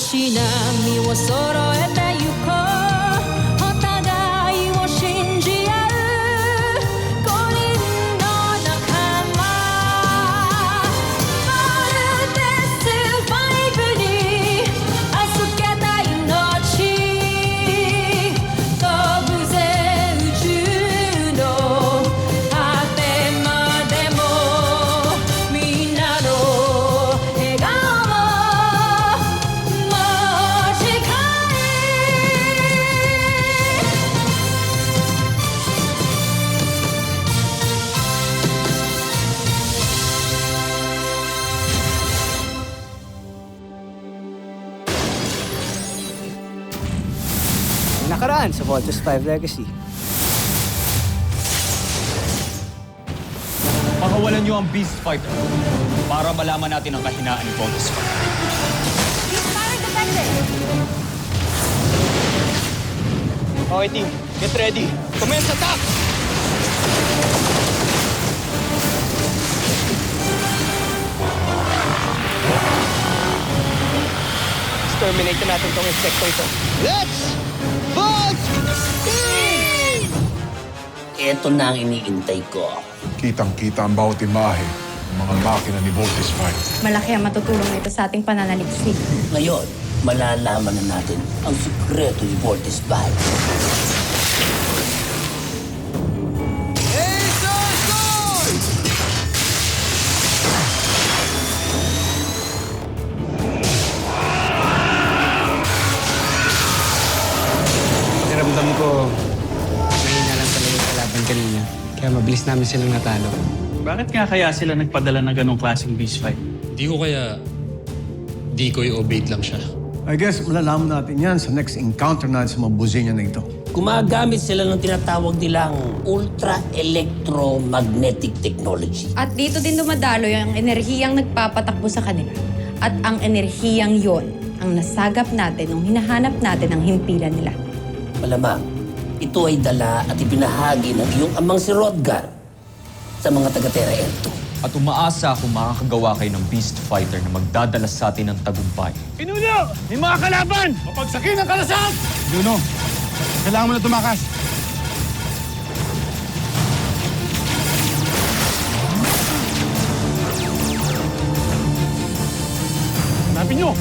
し波を揃えてゆこうお互いを信じ合う五人の仲間まるでスバイブに預けた命飛ぶぜ宇宙の果てまでもみんなの笑顔Nakaraan sa Voltes 5 Legacy. Pakawalan niyo ang Beast Fighter para malaman natin ang kahinaan ni Voltes 5. Parang depende. Okay, team. Get ready. Commence attack! Exterminate na natin tong insekto ito. Let's vote! Ito na ang iniintay ko. Kitang-kita ang bawat imahe ng mga makina ni Voltes 5. Malaki ang matutulong nito sa ating pananaliksik. Ngayon, malalaman na natin ang sikreto ni Voltes 5. Pakiramdam ko, mahina lang talaga yung kalaban kanina. Kaya mabilis namin silang natalo. Bakit nga kaya sila nagpadala ng ganong klaseng beast fight? Di ko kaya decoy o bait lang siya. I guess malalaman natin yan sa next encounter natin sa mga buzinya na ito. Gumagamit sila ng tinatawag nilang ultra-electromagnetic technology. At dito din dumadalo yung enerhiyang nagpapatakbo sa kanila. At ang enerhiyang yon ang nasagap natin nung hinahanap natin ang himpilan nila. Malamang, ito ay dala at ibinahagi ng iyong amang si Rodgar sa mga taga-Terra L2. At umaasa kung makakagawa kayo ng Beast Fighter na magdadala sa atin ng tagumpay. Pinuno! May mga kalaban! Mapagsakin ang kalasag! Juno, kailangan mo na tumakas. Hanapin nyo!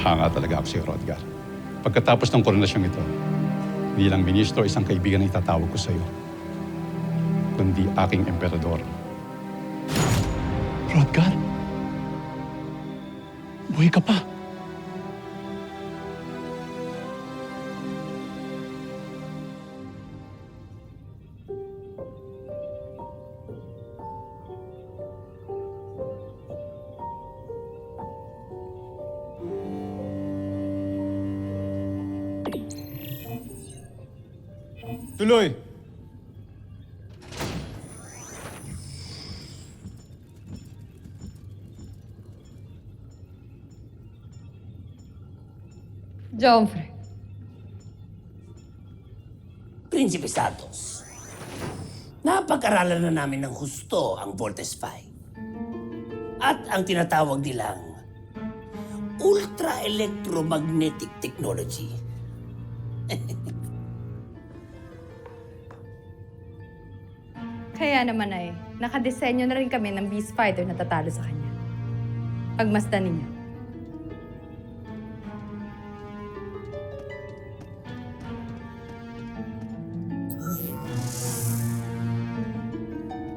Hanga talaga ako si Rodgar. Pagkatapos ng koronasyong ito, hindi lang ministro, isang kaibigan ang itatawag ko sa iyo, kundi aking emperador. Rodgar? Buhay ka pa. Tuloy! Jomfre. Prinsipe Santos, napag-aralan na namin ng husto ang Voltes 5. At ang tinatawag nilang ultra-electromagnetic technology. Kaya naman ay, nakadesenyo na rin kami ng Beast Fighter na tatalo sa kanya. Pagmasdan ninyo.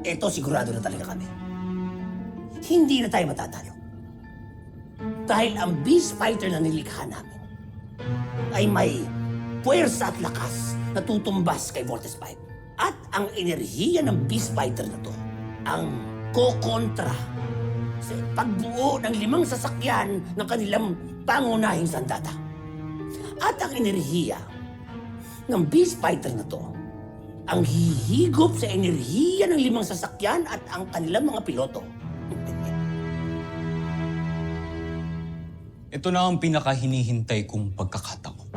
Ito sigurado na talaga kami. Hindi na tayo matatalo. Dahil ang Beast Fighter na nilikha namin ay may puwersa at lakas na tutumbas kay Voltes 5. At ang enerhiya ng Beast Fighter na to ang kokontra sa pagbuo ng 5 sasakyan ng kanilang pangunahing sandata. At ang enerhiya ng Beast Fighter na to ang hihigop sa enerhiya ng 5 sasakyan at ang kanilang mga piloto. Ito na ang pinakahinihintay kong pagkakataon.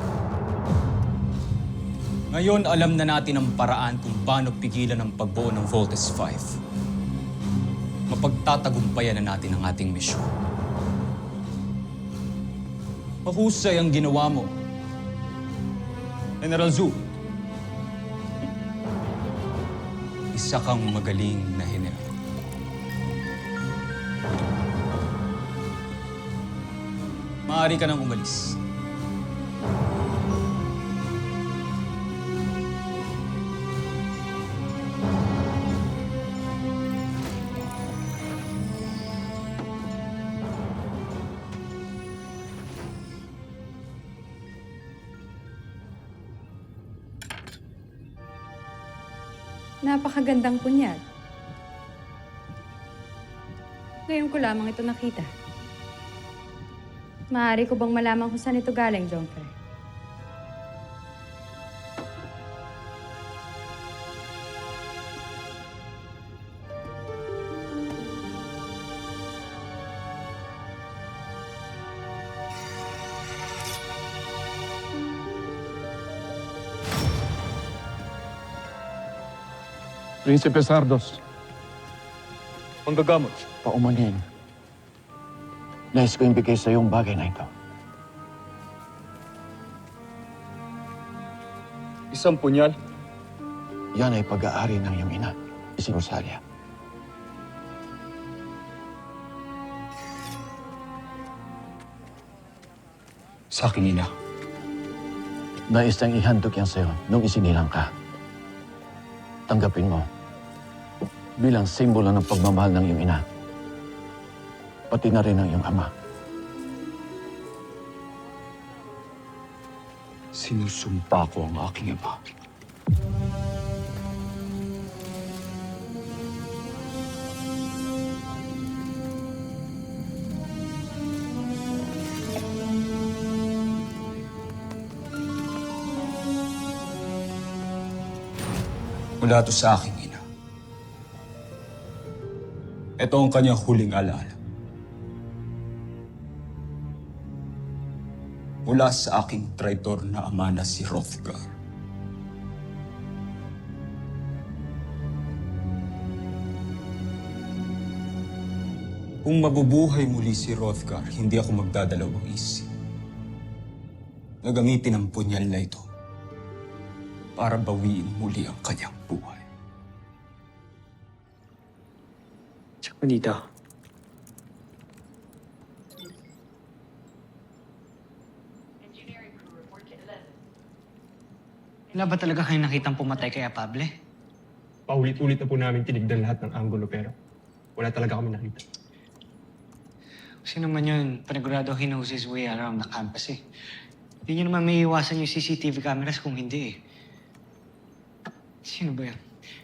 Ngayon, alam na natin ang paraan kung paano pigilan ang pagbuo ng Voltes 5. Mapagtatagumpayan na natin ang ating misyon. Mahusay ang ginawa mo, General Zhu. Isa kang magaling na general. Maaari ka nang umalis. Napakagandang punyal. Ngayon ko lamang ito nakita. Maaari ko bang malaman kung saan ito galing, Jonfer? Prinsipe Sardos. Manggagamot. Paumanin. Nais ko ibigay sa yung bagay na ito. Isang punyal. Yan ay pag-aari ng iyong ina, si Rosalia. Sa aking ina. Nais nang ihandog yan sa'yo nung isinilang ka. Tanggapin mo bilang simbolo ng pagmamahal ng iyong ina. Pati na rin ng iyong ama. Sinusumpa ko ang aking ama. Mula ito sa aking ina. Ito ang kanyang huling alaala. Mula sa aking traitor na ama na si Hrothgar. Kung mabubuhay muli si Hrothgar, hindi ako magdadalawang isip na gamitin ang punyal na ito para bawiin muli ang kanyang buhay. Check mo dito. Wala ba talaga kayong nakitang pumatay kay Apable? Paulit-ulit na po namin tinignan lahat ng anggulo pero wala talaga kami nakita. Sino man yun, panigurado he knows his way around the campus eh. Hindi nyo naman may iwasan yung CCTV cameras kung hindi eh. Sino ba yan?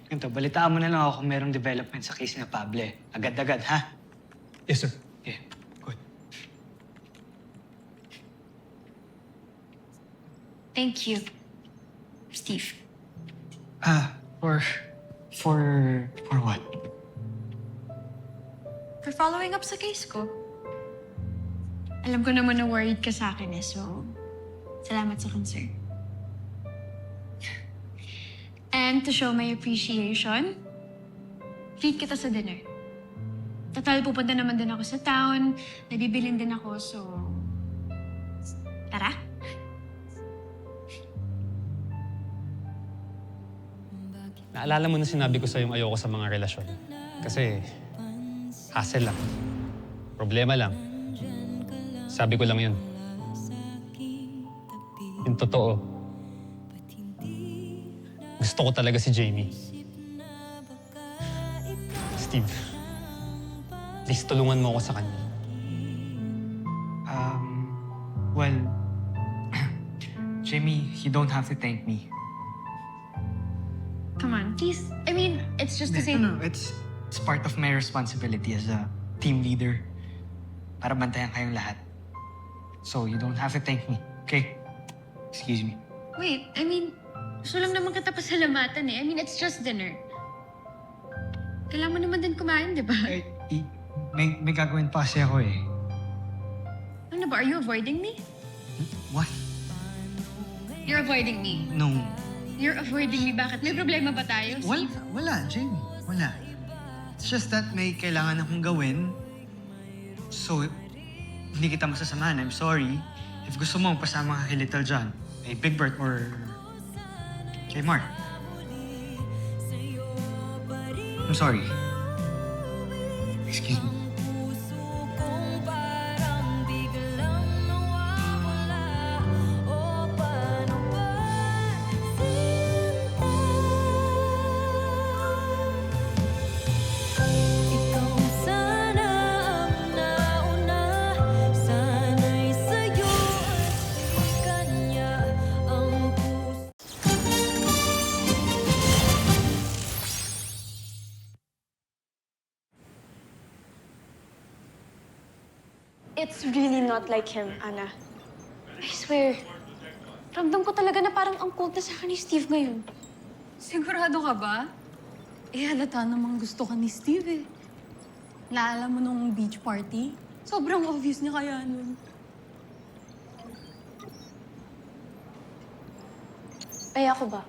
Ganito, balitaan mo na lang ako kung merong development sa case ni Apable. Agad-agad, ha? Yes, sir. Yeah, good. Thank you, Steve. For what? For following up sa case ko. Alam ko naman na worried ka sa akin eh, so salamat sa concern. And to show my appreciation, treat kita sa dinner. Total, pupunta naman din ako sa town, nabibilin din ako, so tara. Naalala mo na sinabi ko sa yung ayoko sa mga relasyon. Kasi hassle lang. Problema lang. Sabi ko lang yun. Yung totoo, gusto ko talaga si Jamie. Steve, please tulungan mo ako sa kanya. Well, Jamie, you don't have to thank me. Come on, please. I mean, it's just to say... No, it's part of my responsibility as a team leader para bantayan kayong lahat. So you don't have to thank me, okay? Excuse me. Wait, I mean, gusto lang naman kita pasalamatan eh. I mean, it's just dinner. Kailangan mo naman din kumain, di ba? May gagawin pa kasi ako eh. Ano Ano ba? Are you avoiding me? What? You're avoiding me. No. You're avoiding me. Bakit? May problema ba tayo, Wala, Steve? wala, Jamie. Wala. It's just that may kailangan akong gawin. So, hindi kita masasamahan. I'm sorry. If gusto mo, pasama ka kay Little John, kay Big Bert, or kay Mark. I'm sorry. Excuse me. Ikaw sana ang nauna, sana'y sa'yo at di kanya ang puso. It's really not like him, Ana. I swear. Ramdam ko talaga na parang ang cold na sa akin ni Steve ngayon. Sigurado ka ba? Eh, halata namang gusto ka ni Steve eh. Naalala mo nung beach party? Sobrang obvious niya kaya nun. Ay, ako ba?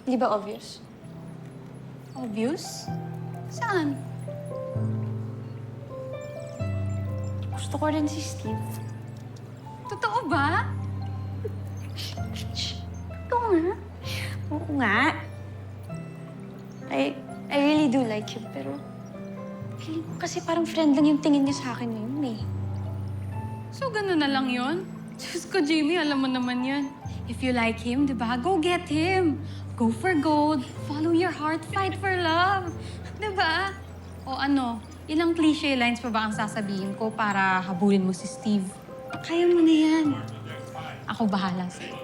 Hindi ba obvious? Obvious? Saan? Gusto ko rin si Steve. Totoo ba? Ito nga. Oo nga. I really do like him, pero feeling ko kasi parang friend lang yung tingin niya sa akin ngayon eh. So, gano'n na lang yun? Diyos ko, Jamie, alam mo naman yan. If you like him, di ba? Go get him. Go for gold. Follow your heart. Fight for love. Di ba? O ano, ilang cliche lines pa ba ang sasabihin ko para habulin mo si Steve? Kaya mo na yan. Ako bahala sa'yo.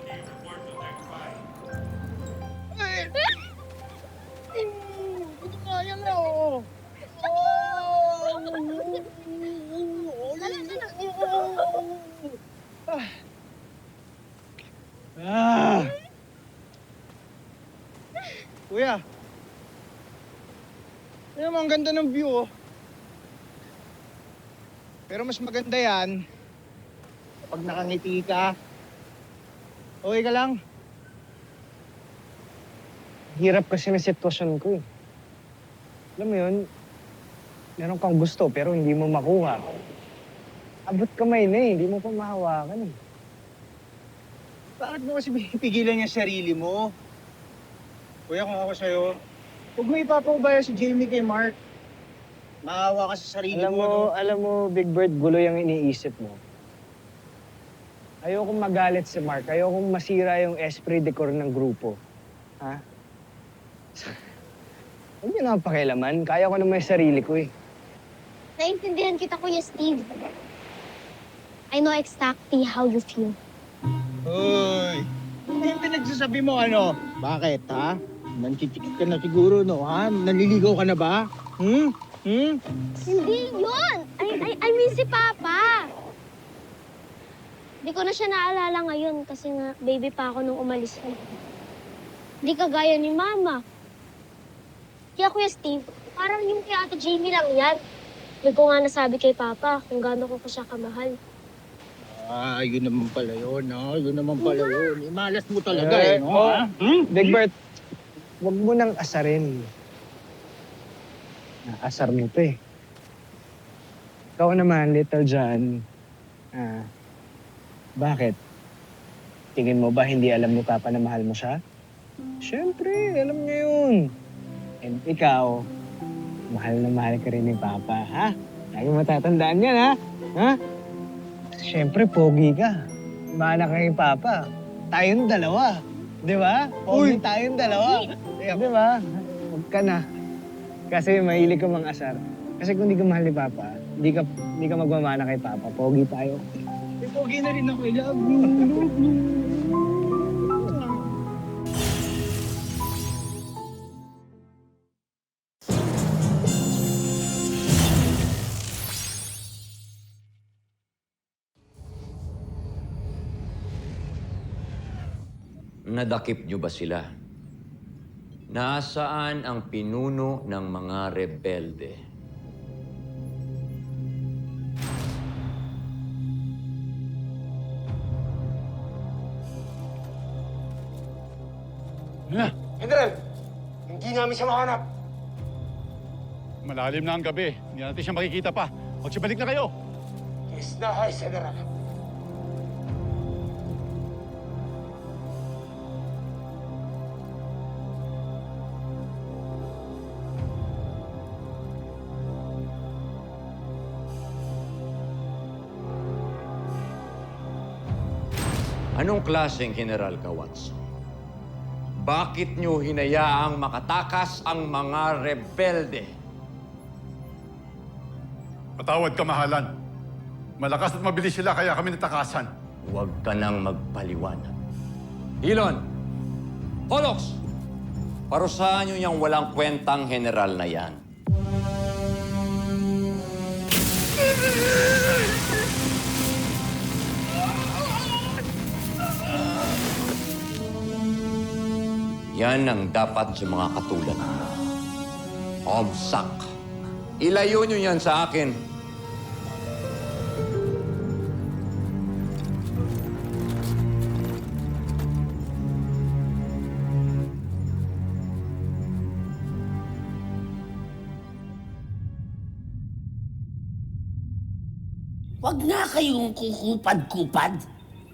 Kuya. Ano naman, ang ganda ng view, oh. Pero mas maganda yan kapag nakangiti ka. Okay ka lang? Hirap kasi ng sitwasyon ko, eh. Alam mo yun, meron kang gusto pero hindi mo makuha. Abot kamay na eh, hindi mo pa mahawakan eh. Bakit mo kasi pigilan yung sarili mo? Kuya, kung ako sa'yo, huwag mo ipapaubaya si Jamie kay Mark. Maawa ka sa sarili mo. Alam mo, Big Bird, gulo yung iniisip mo. Ayokong magalit si Mark. Ayokong masira yung esprit de corps ng grupo. Ha? Huwag niyo naman pakialaman. Kaya ko naman yung sarili ko eh. Naintindihan kita, Kuya Steve. I know exactly how you feel. Uy! Ano yung pinagsasabi mo, ano? Bakit, ha? Nantitikit ka na siguro, no, ha? Naliligaw ka na ba? Hindi yun! I miss si Papa! Hindi ko na siya naalala ngayon kasi nga baby pa ako nung umalis ko. Hindi kagaya ni Mama. Kaya Kuya Steve, parang yung kay Ate Jamie lang yan. Hindi ko nga nasabi kay Papa kung gaano ko pa siya kamahal. Ah, yun naman pala yun, ha? Yun naman pala yun. Imalas mo talaga, no? Ha? Big Bert, huwag mo nang asarin. Naasar mo to eh. Ikaw naman, Little John. Bakit? Tingin mo ba hindi alam ni Papa na mahal mo siya? Siyempre, alam niya yun. And ikaw, mahal na mahal ka rin ni Papa, ha? Lagi matatandaan yan, ha? Ha? Siyempre, pogi ka. Mana ka kay Papa. Tayong dalawa. Di ba? Pogi tayong dalawa. Di ba? Huwag ka na. Kasi mahilig ka mang asar. Kasi kung di ka mahal ni Papa, di ka magmamana kay Papa. Pogi tayo. Pogi na rin ako. I love you. Nadakip niyo ba sila? Nasaan ang pinuno ng mga rebelde? Na, General, hindi namin siya mahanap. malalim na ang gabi. Hindi natin siya makikita pa. Magsibalik na kayo. Yes na, High General. Anong klaseng general ka, Watson? Bakit niyo hinayaang makatakas ang mga rebelde? Patawad kamahalan. Malakas at mabilis sila kaya kami natakasan. Huwag ka nang magpaliwanag. Hilon! Pollux! Parusahan niyo yung walang kwentang general na yan. Yan ang dapat sa mga katulad mo. Omsak. Ilayo niyo yan sa akin. Huwag nga kayong kukupad-kupad.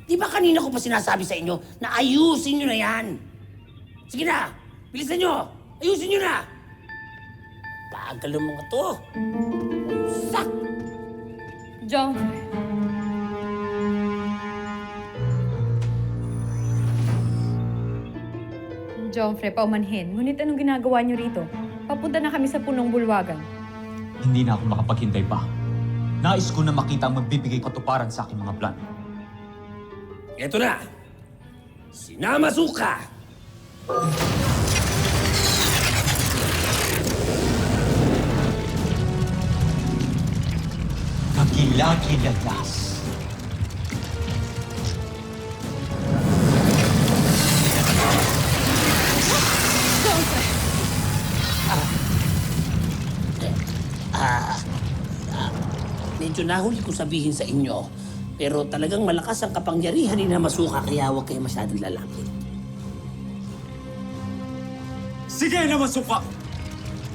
Di ba kanina ko pa sinasabi sa inyo na ayusin nyo na yan? Sige na! Bilisan nyo! Ayusin nyo na! Bagal ng mga to. Sak! John. Jomfre, paumanhin. Ngunit anong ginagawa niyo rito? Papunta na kami sa punong bulwagan. Hindi na ako makapaghintay pa. Nais ko na makita ang magbibigay katuparan sa aking mga plan. Ito na! Sinamasuka! Kagilagilagas. Medyo nahuli ko sabihin sa inyo, pero talagang malakas ang kapangyarihan ni Namasuka kaya huwag kayo masyadong lalaki. Sige na, Masuka!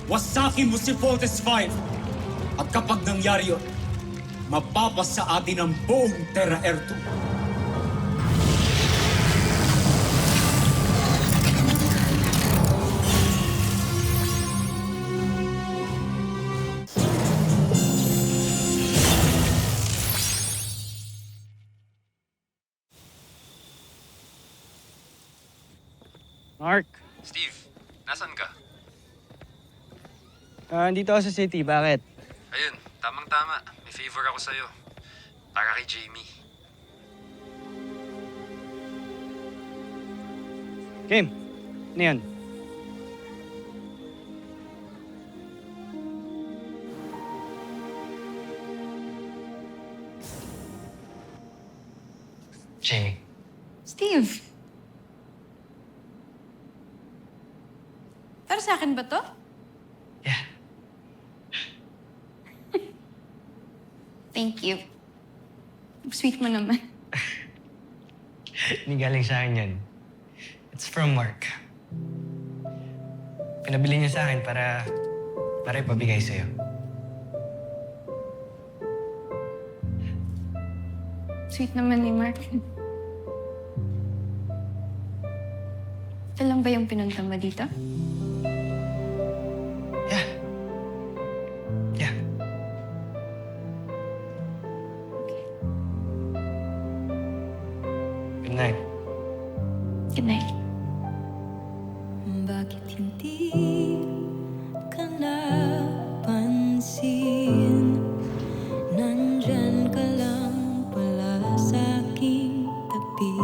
Wasakin mo si Voltes 5! At kapag nangyari yun, mapapas sa atin ang buong Terra Erto. Mark, Steve, nasan ka? dito ako sa city. Bakit? Ayun, tamang-tama. May favor ako sa'yo. Para kay Jamie. Kim, ano yan? Jamie. Steve! Para sa akin ba to? Yeah. Thank you. Sweet mo naman. Hindi galing sa akin yan. It's from Mark. Pinabili niya sa akin para ipabigay sa'yo. Sweet naman ni Mark. Ito lang ba yung pinunta mo dito? Yeah. Yeah. Good night. Good night. Bakit hindi ka napansin? Nandyan ka lang pala sa aking tabi.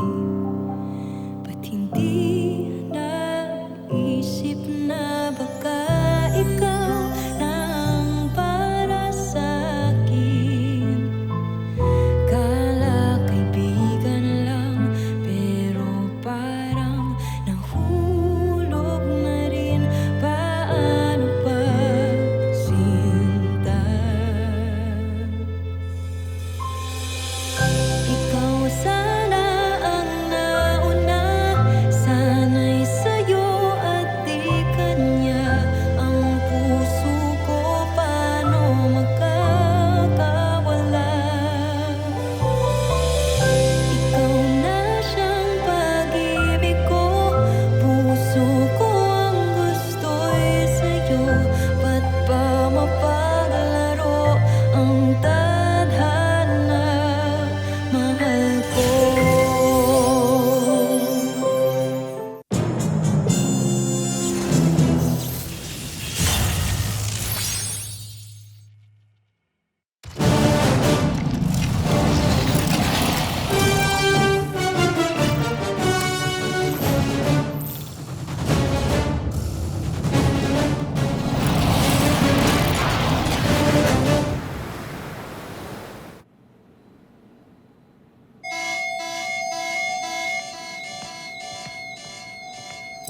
Ba't hindi naisip na baka ikaw na ang para sa akin? Kala kaibigan lang, pero parang nahulog na rin ba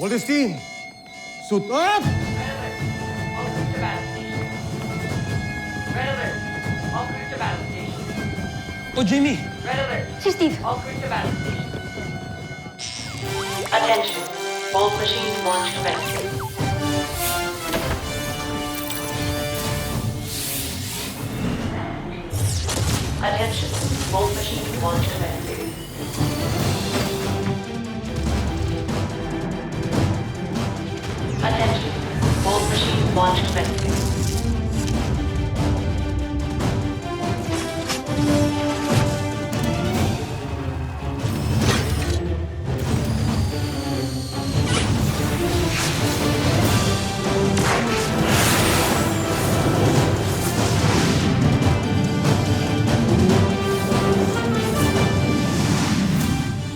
Modestine! Suit up! Oh, Jimmy! Si Steve. Attention. Bolt machine launch commencing. Attention. Bolt machine launch commencing. Attention. Bolt machine launch commencing.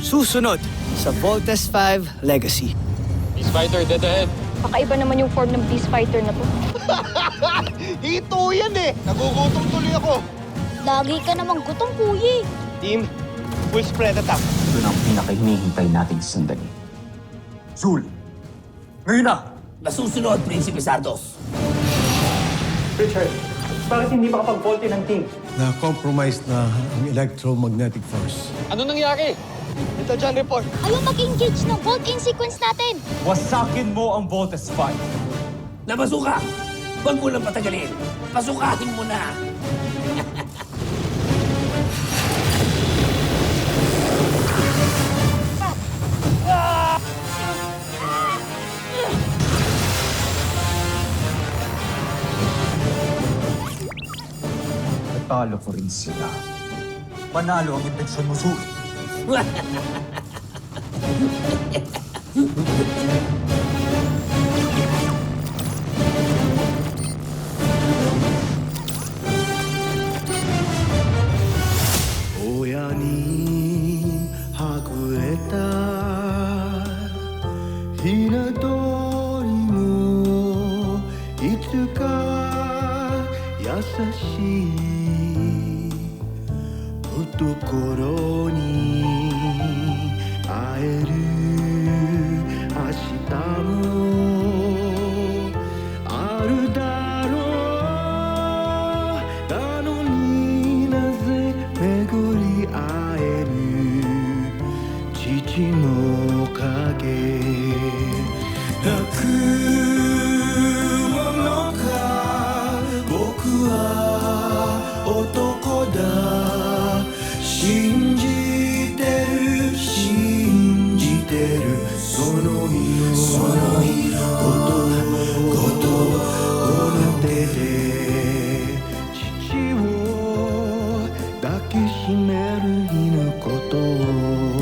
Susunod sa Voltes 5 Legacy. Beast Fighter, dead ahead. Kakaiba naman yung form ng Beast Fighter na to. Ito yan eh! Nagugutom tuloy ako. Lagi ka namang gutom, kuya. Team, full spread attack. Ito na ang pinakahinihintay nating sandali. Zul! Ngayon na! Nasusunod, Prinsipe Sardos. Richard, bakit hindi makapag-volte ng team? Na-compromise na ang electromagnetic force. Ano nangyari? Ito dyan, report. Ayaw mag-engage ng bolt-in sequence natin. Wasakin mo ang Voltes 5. Nabasuka! Huwag mo lang patagalin. Pasukahin mo na. Natalo ko rin sila. Panalo ang intensyon mo, Zul. Oya ni hakureta hinadori mo itsuka yasashii 懐に会える明日もあるだろうなのになぜ巡り会える父の影泣くものか僕は男だ信じてる信じてるその色ことこの手で父を抱きしめる犬ことを